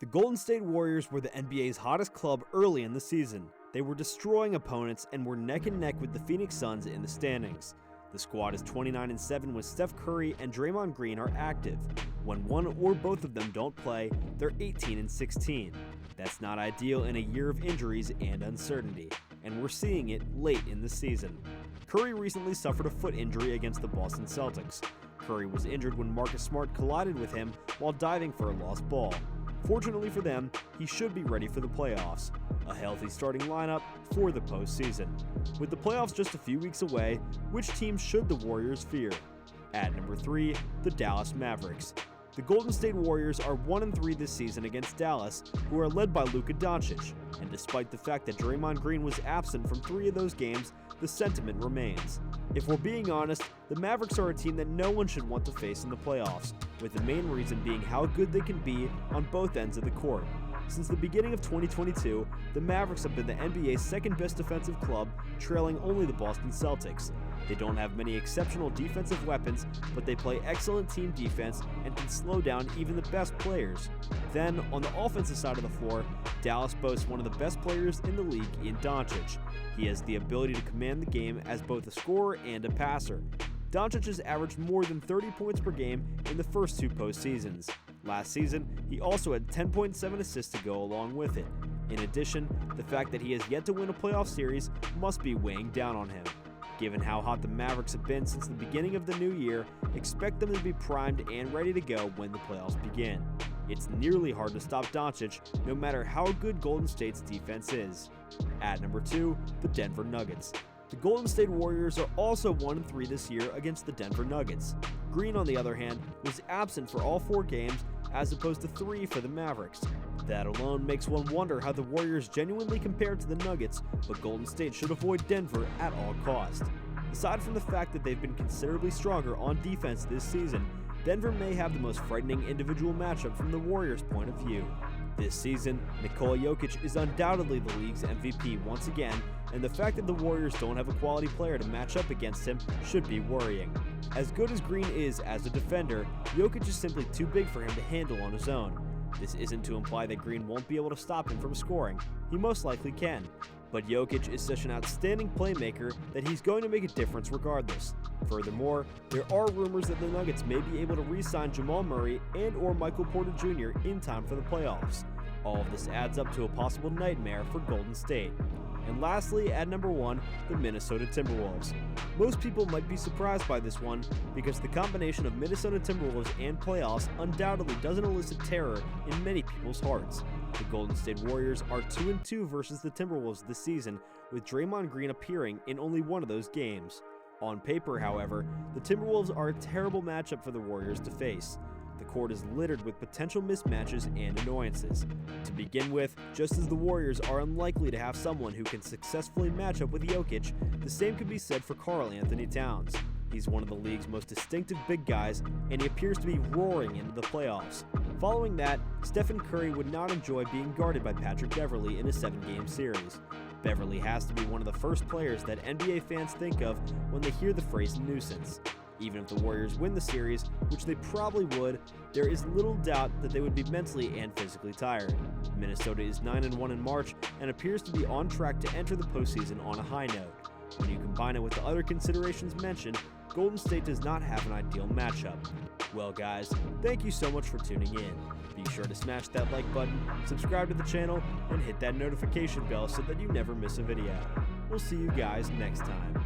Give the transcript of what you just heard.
The Golden State Warriors were the NBA's hottest club early in the season. They were destroying opponents and were neck and neck with the Phoenix Suns in the standings. The squad is 29-7 when Steph Curry and Draymond Green are active. When one or both of them don't play, they're 18-16. That's not ideal in a year of injuries and uncertainty, and we're seeing it late in the season. Curry recently suffered a foot injury against the Boston Celtics. Curry was injured when Marcus Smart collided with him while diving for a lost ball. Fortunately for them, he should be ready for the playoffs, a healthy starting lineup for the postseason. With the playoffs just a few weeks away, which team should the Warriors fear? At number 3, the Dallas Mavericks. The Golden State Warriors are 1-3 this season against Dallas, who are led by Luka Doncic, and despite the fact that Draymond Green was absent from 3 of those games, the sentiment remains. If we're being honest, the Mavericks are a team that no one should want to face in the playoffs, with the main reason being how good they can be on both ends of the court. Since the beginning of 2022, the Mavericks have been the NBA's second best defensive club, trailing only the Boston Celtics. They don't have many exceptional defensive weapons, but they play excellent team defense and can slow down even the best players. Then, on the offensive side of the floor, Dallas boasts one of the best players in the league in Doncic. He has the ability to command the game as both a scorer and a passer. Doncic has averaged more than 30 points per game in the first 2 postseasons. Last season, he also had 10.7 assists to go along with it. In addition, the fact that he has yet to win a playoff series must be weighing down on him. Given how hot the Mavericks have been since the beginning of the new year, expect them to be primed and ready to go when the playoffs begin. It's nearly hard to stop Doncic, no matter how good Golden State's defense is. At number 2, the Denver Nuggets. The Golden State Warriors are also 1-3 this year against the Denver Nuggets. Green, on the other hand, was absent for all 4 games as opposed to 3 for the Mavericks. That alone makes one wonder how the Warriors genuinely compare to the Nuggets, but Golden State should avoid Denver at all costs. Aside from the fact that they've been considerably stronger on defense this season, Denver may have the most frightening individual matchup from the Warriors' point of view. This season, Nikola Jokic is undoubtedly the league's MVP once again, and the fact that the Warriors don't have a quality player to match up against him should be worrying. As good as Green is as a defender, Jokic is simply too big for him to handle on his own. This isn't to imply that Green won't be able to stop him from scoring. He most likely can. But Jokic is such an outstanding playmaker that he's going to make a difference regardless. Furthermore, there are rumors that the Nuggets may be able to re-sign Jamal Murray and or Michael Porter Jr. in time for the playoffs. All of this adds up to a possible nightmare for Golden State. And lastly, at number 1, the Minnesota Timberwolves. Most people might be surprised by this one because the combination of Minnesota Timberwolves and playoffs undoubtedly doesn't elicit terror in many people's hearts. The Golden State Warriors are 2-2 versus the Timberwolves this season, with Draymond Green appearing in only one of those games. On paper, however, the Timberwolves are a terrible matchup for the Warriors to face. The court is littered with potential mismatches and annoyances. To begin with, just as the Warriors are unlikely to have someone who can successfully match up with Jokic, the same could be said for Karl Anthony Towns. He's one of the league's most distinctive big guys, and he appears to be roaring into the playoffs. Following that, Stephen Curry would not enjoy being guarded by Patrick Beverley in a 7-game series. Beverley has to be one of the first players that NBA fans think of when they hear the phrase nuisance. Even if the Warriors win the series, which they probably would, there is little doubt that they would be mentally and physically tired. Minnesota is 9-1 in March and appears to be on track to enter the postseason on a high note. When you combine it with the other considerations mentioned, Golden State does not have an ideal matchup. Well guys, thank you so much for tuning in. Be sure to smash that like button, subscribe to the channel, and hit that notification bell so that you never miss a video. We'll see you guys next time.